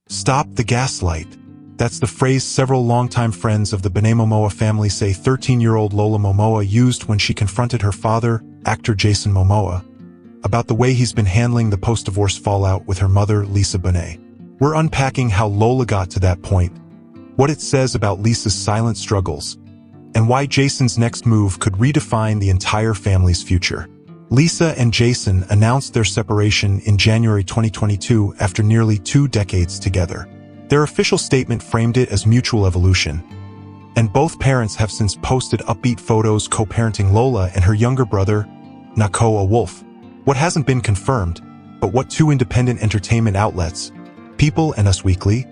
Stop the gaslight. That's the phrase several longtime friends of the Bonet Momoa family say 13-year-old Lola Momoa used when she confronted her father, actor Jason Momoa, about the way he's been handling the post-divorce fallout with her mother, Lisa Bonet. We're unpacking how Lola got to that point, what it says about Lisa's silent struggles, and why Jason's next move could redefine the entire family's future. Lisa and Jason announced their separation in January 2022 after nearly 2 decades together. Their official statement framed it as mutual evolution, and both parents have since posted upbeat photos co-parenting Lola and her younger brother, Nakoa Wolf. What hasn't been confirmed, but what 2 independent entertainment outlets, People and Us Weekly,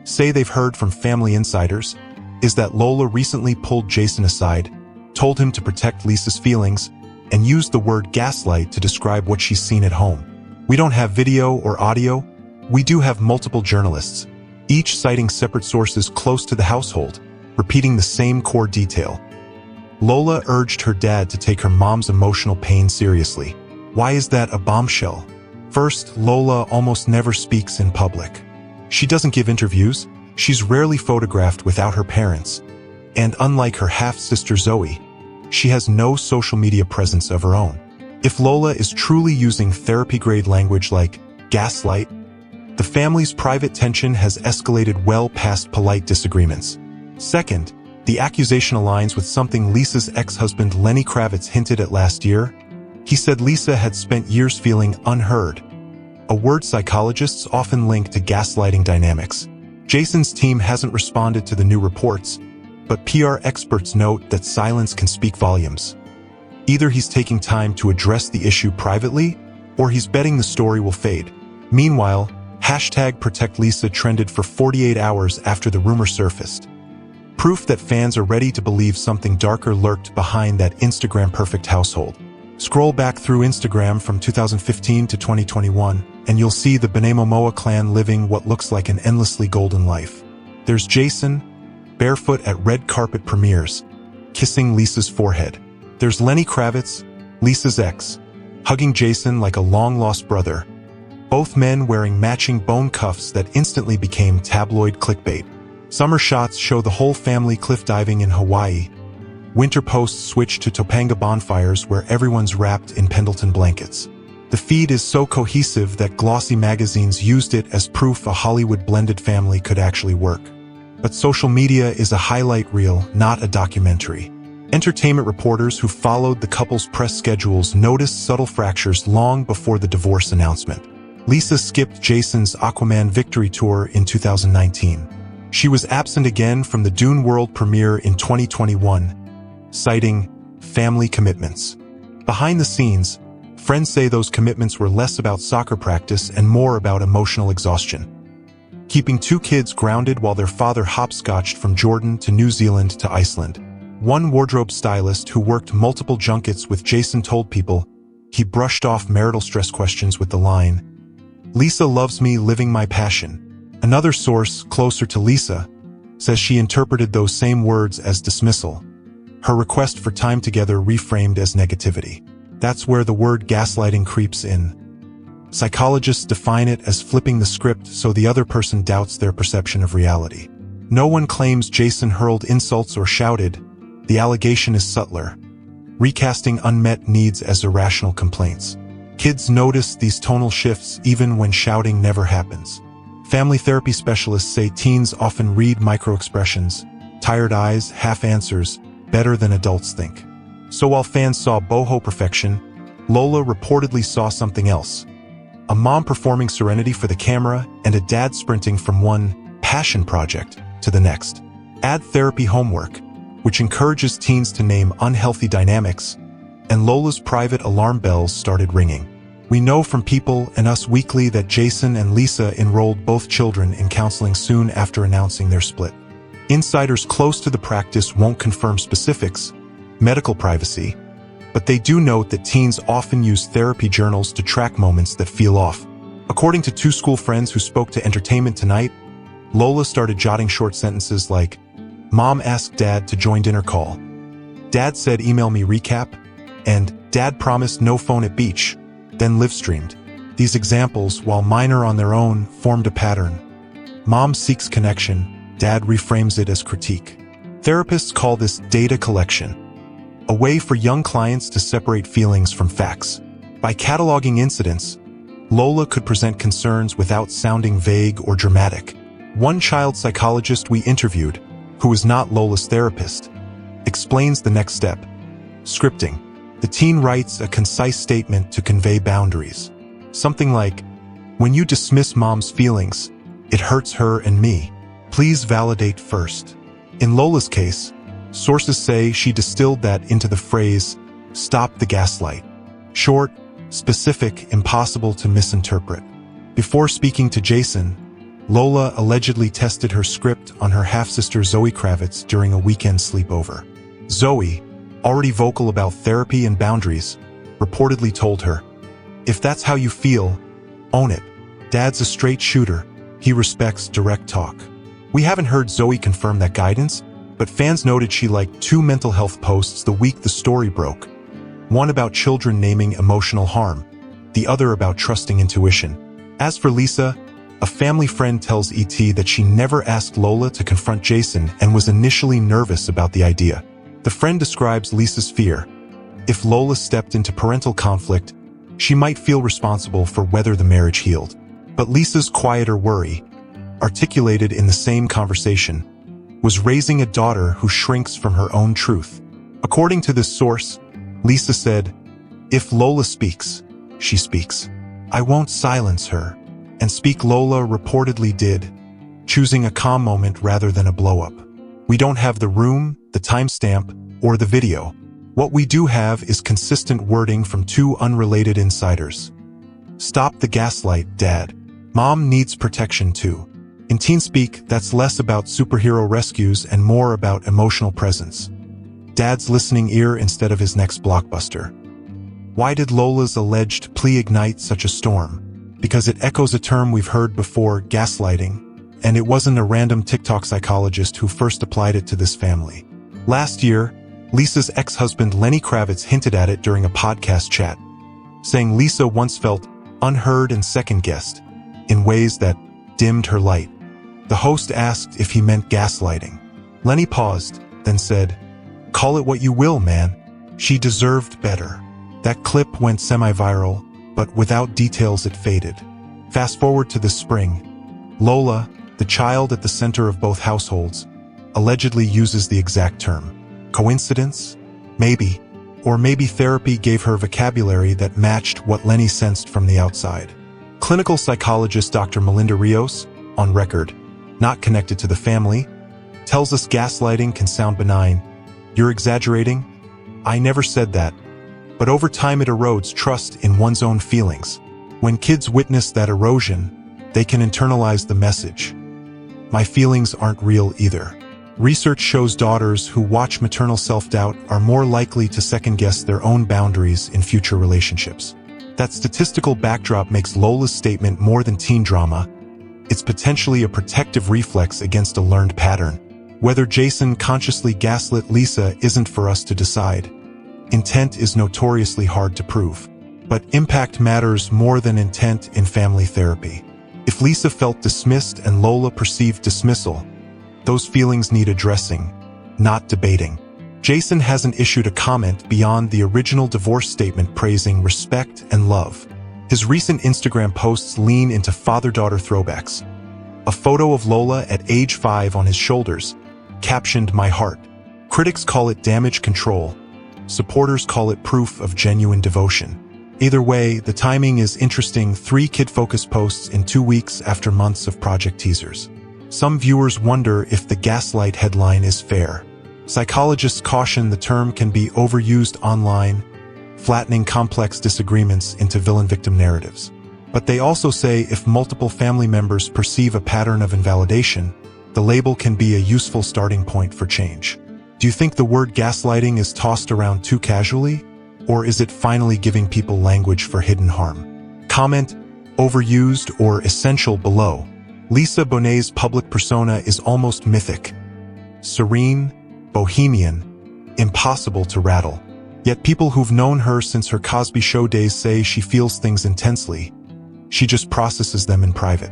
say they've heard from family insiders, is that Lola recently pulled Jason aside, told him to protect Lisa's feelings, and used the word gaslight to describe what she's seen at home. We don't have video or audio. We do have multiple journalists, each citing separate sources close to the household, repeating the same core detail. Lola urged her dad to take her mom's emotional pain seriously. Why is that a bombshell? First, Lola almost never speaks in public. She doesn't give interviews. She's rarely photographed without her parents. And unlike her half-sister Zoe, she has no social media presence of her own. If Lola is truly using therapy-grade language like gaslight, the family's private tension has escalated well past polite disagreements. Second, the accusation aligns with something Lisa's ex-husband Lenny Kravitz hinted at last year. He said Lisa had spent years feeling unheard, a word psychologists often link to gaslighting dynamics. Jason's team hasn't responded to the new reports, but PR experts note that silence can speak volumes. Either he's taking time to address the issue privately, or he's betting the story will fade. Meanwhile, #ProtectLisa trended for 48 hours after the rumor surfaced. Proof that fans are ready to believe something darker lurked behind that Instagram-perfect household. Scroll back through Instagram from 2015 to 2021, and you'll see the Bonet Momoa clan living what looks like an endlessly golden life. There's Jason, barefoot at red carpet premieres, kissing Lisa's forehead. There's Lenny Kravitz, Lisa's ex, hugging Jason like a long-lost brother, both men wearing matching bone cuffs that instantly became tabloid clickbait. Summer shots show the whole family cliff diving in Hawaii. Winter posts switch to Topanga bonfires where everyone's wrapped in Pendleton blankets. The feed is so cohesive that glossy magazines used it as proof a Hollywood blended family could actually work. But social media is a highlight reel, not a documentary. Entertainment reporters who followed the couple's press schedules noticed subtle fractures long before the divorce announcement. Lisa skipped Jason's Aquaman Victory Tour in 2019. She was absent again from the Dune World premiere in 2021, citing family commitments. Behind the scenes, friends say those commitments were less about soccer practice and more about emotional exhaustion. Keeping 2 kids grounded while their father hopscotched from Jordan to New Zealand to Iceland. One wardrobe stylist who worked multiple junkets with Jason told People he brushed off marital stress questions with the line, "Lisa loves me living my passion." Another source, closer to Lisa, says she interpreted those same words as dismissal, her request for time together reframed as negativity. That's where the word gaslighting creeps in. Psychologists define it as flipping the script so the other person doubts their perception of reality. No one claims Jason hurled insults or shouted. The allegation is subtler, recasting unmet needs as irrational complaints. Kids notice these tonal shifts even when shouting never happens. Family therapy specialists say teens often read microexpressions, tired eyes, half answers, better than adults think. So while fans saw boho perfection, Lola reportedly saw something else. A mom performing Serenity for the camera and a dad sprinting from one passion project to the next. Add therapy homework, which encourages teens to name unhealthy dynamics, and Lola's private alarm bells started ringing. We know from People and Us Weekly that Jason and Lisa enrolled both children in counseling soon after announcing their split. Insiders close to the practice won't confirm specifics, medical privacy, but they do note that teens often use therapy journals to track moments that feel off. According to 2 school friends who spoke to Entertainment Tonight, Lola started jotting short sentences like, "Mom asked Dad to join dinner call. Dad said email me recap," and "Dad promised no phone at beach," then live streamed. These examples, while minor on their own, formed a pattern. Mom seeks connection, dad reframes it as critique. Therapists call this data collection, a way for young clients to separate feelings from facts. By cataloging incidents, Lola could present concerns without sounding vague or dramatic. One child psychologist we interviewed, who is not Lola's therapist, explains the next step. Scripting. The teen writes a concise statement to convey boundaries. Something like, "When you dismiss mom's feelings, it hurts her and me. Please validate first." In Lola's case, sources say she distilled that into the phrase, "Stop the gaslight." Short, specific, impossible to misinterpret. Before speaking to Jason, Lola allegedly tested her script on her half-sister Zoe Kravitz during a weekend sleepover. Zoe, already vocal about therapy and boundaries, reportedly told her, "If that's how you feel, own it. Dad's a straight shooter. He respects direct talk." We haven't heard Zoe confirm that guidance, but fans noted she liked 2 mental health posts the week the story broke. One about children naming emotional harm, the other about trusting intuition. As for Lisa, a family friend tells ET that she never asked Lola to confront Jason and was initially nervous about the idea. The friend describes Lisa's fear. If Lola stepped into parental conflict, she might feel responsible for whether the marriage healed. But Lisa's quieter worry, articulated in the same conversation, was raising a daughter who shrinks from her own truth. According to this source, Lisa said, "If Lola speaks, she speaks. I won't silence her." And speak Lola reportedly did, choosing a calm moment rather than a blow-up. We don't have the room, the timestamp, or the video. What we do have is consistent wording from 2 unrelated insiders. "Stop the gaslight, Dad. Mom needs protection too." In teen speak, that's less about superhero rescues and more about emotional presence. Dad's listening ear instead of his next blockbuster. Why did Lola's alleged plea ignite such a storm? Because it echoes a term we've heard before, gaslighting, and it wasn't a random TikTok psychologist who first applied it to this family. Last year, Lisa's ex-husband Lenny Kravitz hinted at it during a podcast chat, saying Lisa once felt unheard and second-guessed in ways that dimmed her light. The host asked if he meant gaslighting. Lenny paused, then said, "Call it what you will, man. She deserved better." That clip went semi-viral, but without details it faded. Fast forward to this spring. Lola, the child at the center of both households, allegedly uses the exact term. Coincidence? Maybe. Or maybe therapy gave her vocabulary that matched what Lenny sensed from the outside. Clinical psychologist Dr. Melinda Rios, on record, not connected to the family, tells us gaslighting can sound benign. "You're exaggerating? I never said that." But over time it erodes trust in one's own feelings. When kids witness that erosion, they can internalize the message. My feelings aren't real either. Research shows daughters who watch maternal self-doubt are more likely to second-guess their own boundaries in future relationships. That statistical backdrop makes Lola's statement more than teen drama. It's potentially a protective reflex against a learned pattern. Whether Jason consciously gaslit Lisa isn't for us to decide. Intent is notoriously hard to prove. But impact matters more than intent in family therapy. If Lisa felt dismissed and Lola perceived dismissal, those feelings need addressing, not debating. Jason hasn't issued a comment beyond the original divorce statement praising respect and love. His recent Instagram posts lean into father-daughter throwbacks. A photo of Lola at age 5 on his shoulders, captioned "My heart." Critics call it damage control. Supporters call it proof of genuine devotion. Either way, the timing is interesting. 3 kid-focused posts in 2 weeks after months of project teasers. Some viewers wonder if the gaslight headline is fair. Psychologists caution the term can be overused online, flattening complex disagreements into villain-victim narratives. But they also say if multiple family members perceive a pattern of invalidation, the label can be a useful starting point for change. Do you think the word gaslighting is tossed around too casually? Or is it finally giving people language for hidden harm? Comment, overused or essential below. Lisa Bonet's public persona is almost mythic. Serene, bohemian, impossible to rattle. Yet people who've known her since her Cosby Show days say she feels things intensely. She just processes them in private.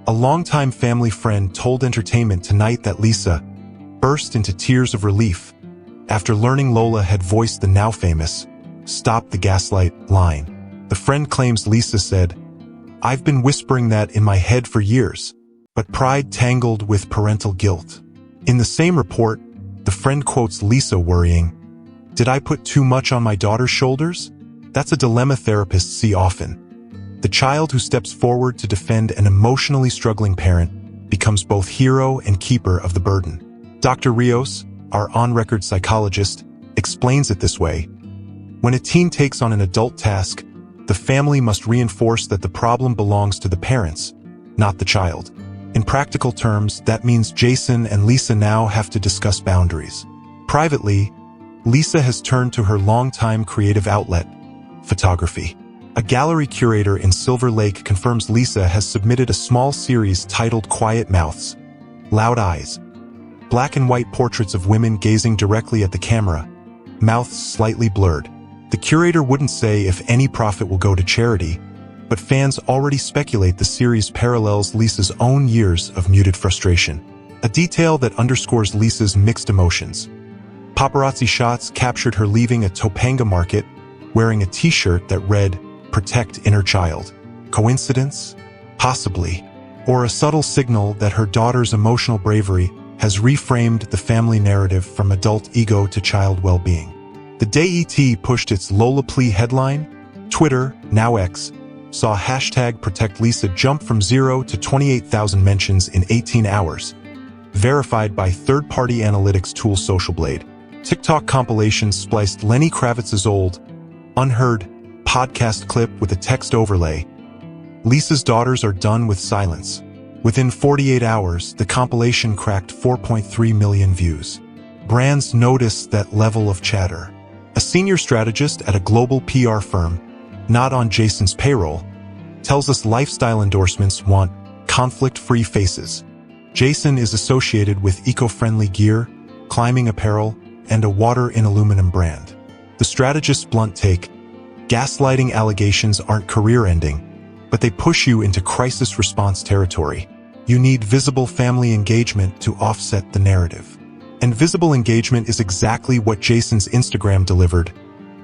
A longtime family friend told Entertainment Tonight that Lisa burst into tears of relief after learning Lola had voiced the now famous "Stop the Gaslight" line. The friend claims Lisa said, "I've been whispering that in my head for years, but pride tangled with parental guilt." In the same report, the friend quotes Lisa worrying, "Did I put too much on my daughter's shoulders?" That's a dilemma therapists see often. The child who steps forward to defend an emotionally struggling parent becomes both hero and keeper of the burden. Dr. Rios, our on-record psychologist, explains it this way. When a teen takes on an adult task, the family must reinforce that the problem belongs to the parents, not the child. In practical terms, that means Jason and Lisa now have to discuss boundaries. Privately, Lisa has turned to her longtime creative outlet, photography. A gallery curator in Silver Lake confirms Lisa has submitted a small series titled Quiet Mouths, Loud Eyes. Black and white portraits of women gazing directly at the camera, mouths slightly blurred. The curator wouldn't say if any profit will go to charity, but fans already speculate the series parallels Lisa's own years of muted frustration. A detail that underscores Lisa's mixed emotions. Paparazzi shots captured her leaving a Topanga market wearing a t-shirt that read, "Protect Inner Child." Coincidence? Possibly. Or a subtle signal that her daughter's emotional bravery has reframed the family narrative from adult ego to child well-being. The day ET pushed its Lola plea headline, Twitter, now X, saw #ProtectLisa jump from 0 to 28,000 mentions in 18 hours, verified by third-party analytics tool SocialBlade. TikTok compilations spliced Lenny Kravitz's old, unheard podcast clip with a text overlay. Lisa's daughters are done with silence. Within 48 hours, the compilation cracked 4.3 million views. Brands noticed that level of chatter. A senior strategist at a global PR firm, not on Jason's payroll, tells us lifestyle endorsements want conflict-free faces. Jason is associated with eco-friendly gear, climbing apparel, and a water-in-aluminum brand. The strategist's blunt take, gaslighting allegations aren't career-ending, but they push you into crisis response territory. You need visible family engagement to offset the narrative. And visible engagement is exactly what Jason's Instagram delivered.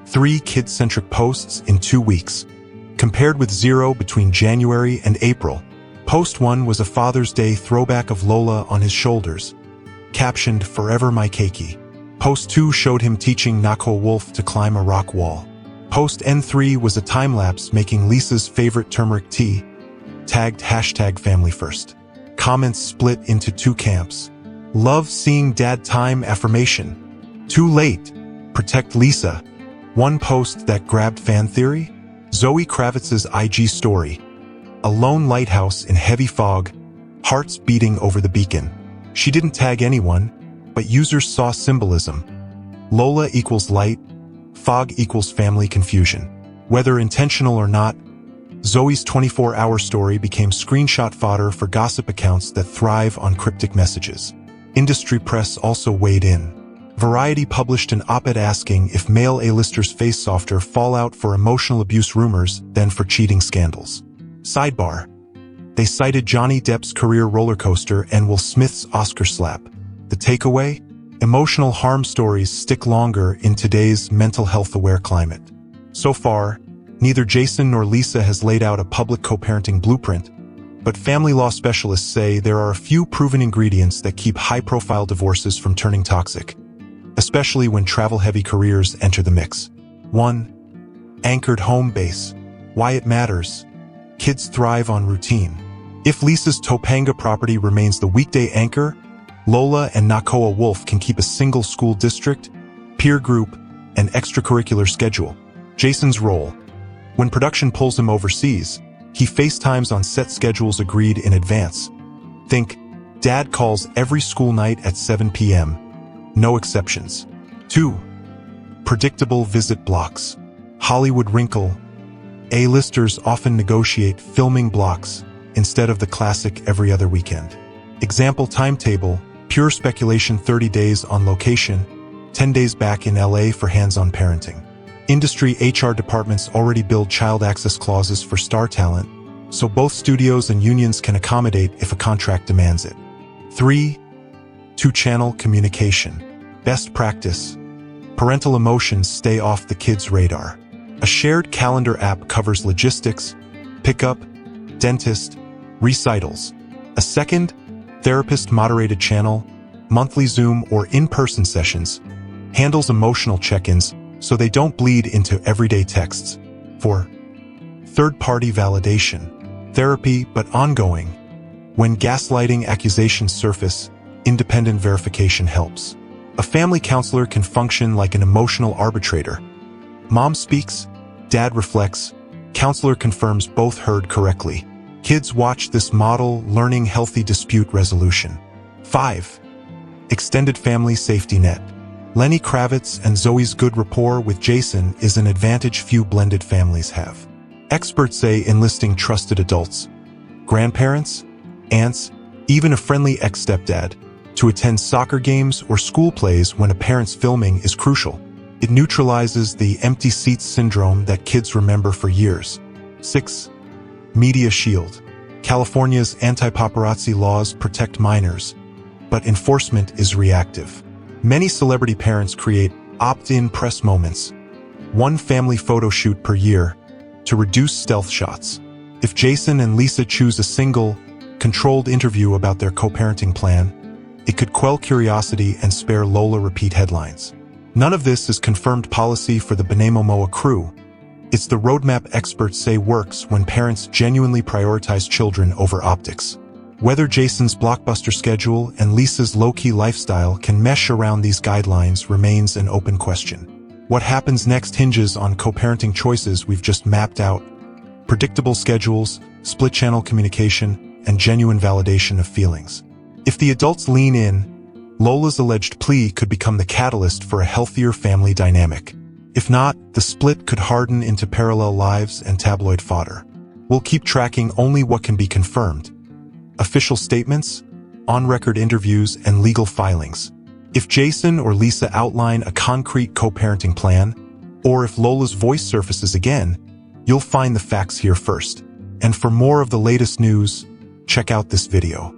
3 kid-centric posts in 2 weeks, compared with 0 between January and April. Post 1 was a Father's Day throwback of Lola on his shoulders, captioned "Forever My Keiki." Post 2 showed him teaching Nakoa Wolf to climb a rock wall. Post N3 was a time-lapse making Lisa's favorite turmeric tea, tagged #FamilyFirst. Comments split into 2 camps. Love seeing dad time affirmation. Too late. Protect Lisa. One post that grabbed fan theory? Zoe Kravitz's IG story. A lone lighthouse in heavy fog, hearts beating over the beacon. She didn't tag anyone, but users saw symbolism. Lola equals light, fog equals family confusion. Whether intentional or not, Zoe's 24-hour story became screenshot fodder for gossip accounts that thrive on cryptic messages. Industry press also weighed in. Variety published an op-ed asking if male A-listers face softer fallout for emotional abuse rumors than for cheating scandals. Sidebar. They cited Johnny Depp's career roller coaster and Will Smith's Oscar slap. The takeaway? Emotional harm stories stick longer in today's mental health-aware climate. So far, neither Jason nor Lisa has laid out a public co-parenting blueprint, but family law specialists say there are a few proven ingredients that keep high-profile divorces from turning toxic, especially when travel-heavy careers enter the mix. 1. Anchored home base. Why it matters. Kids thrive on routine. If Lisa's Topanga property remains the weekday anchor, Lola and Nakoa Wolf can keep a single school district, peer group, and extracurricular schedule. Jason's role. When production pulls him overseas, he FaceTimes on set schedules agreed in advance. Think, dad calls every school night at 7 p.m. No exceptions. 2. Predictable visit blocks. Hollywood wrinkle. A-listers often negotiate filming blocks instead of the classic every other weekend. Example timetable, pure speculation: 30 days on location, 10 days back in LA for hands-on parenting. Industry HR departments already build child access clauses for star talent, so both studios and unions can accommodate if a contract demands it. 3. Two-channel communication. Best practice. Parental emotions stay off the kids' radar. A shared calendar app covers logistics, pickup, dentist, recitals. A second, therapist-moderated channel, monthly Zoom or in-person sessions, handles emotional check-ins so they don't bleed into everyday texts. 4. Third-party validation. Therapy, but ongoing. When gaslighting accusations surface, independent verification helps. A family counselor can function like an emotional arbitrator. Mom speaks, dad reflects, counselor confirms both heard correctly. Kids watch this model, learning healthy dispute resolution. 5. Extended family safety net. Lenny Kravitz and Zoe's good rapport with Jason is an advantage few blended families have. Experts say enlisting trusted adults, grandparents, aunts, even a friendly ex-stepdad, to attend soccer games or school plays when a parent's filming is crucial. It neutralizes the empty seats syndrome that kids remember for years. 6. Media shield. California's anti-paparazzi laws protect minors, but enforcement is reactive. Many celebrity parents create opt-in press moments, one family photo shoot per year, to reduce stealth shots. If Jason and Lisa choose a single, controlled interview about their co-parenting plan, it could quell curiosity and spare Lola repeat headlines. None of this is confirmed policy for the Bonet Momoa crew. It's the roadmap experts say works when parents genuinely prioritize children over optics. Whether Jason's blockbuster schedule and Lisa's low-key lifestyle can mesh around these guidelines remains an open question. What happens next hinges on co-parenting choices we've just mapped out: predictable schedules, split-channel communication, and genuine validation of feelings. If the adults lean in, Lola's alleged plea could become the catalyst for a healthier family dynamic. If not, the split could harden into parallel lives and tabloid fodder. We'll keep tracking only what can be confirmed: official statements, on-record interviews, and legal filings. If Jason or Lisa outline a concrete co-parenting plan, or if Lola's voice surfaces again, you'll find the facts here first. And for more of the latest news, check out this video.